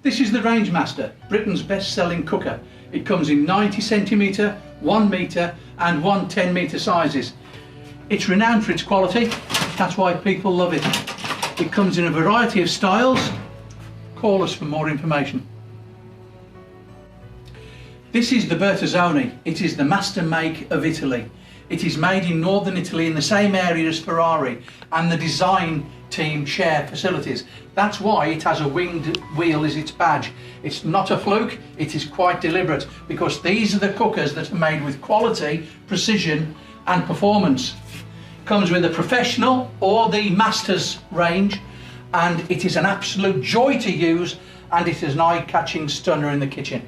This is the Rangemaster, Britain's best-selling cooker. It comes in 90cm, 1 metre and 110 metre sizes. It's renowned for its quality, that's why people love it. It comes in a variety of styles. Call us for more information. This is the Bertazzoni. It is the master make of Italy. It is made in northern Italy in the same area as Ferrari, and the design team share facilities. That's why it has a winged wheel as its badge. It's not a fluke, it is quite deliberate, because these are the cookers that are made with quality, precision and performance. Comes with a professional or the masters range, and it is an absolute joy to use, and it is an eye-catching stunner in the kitchen.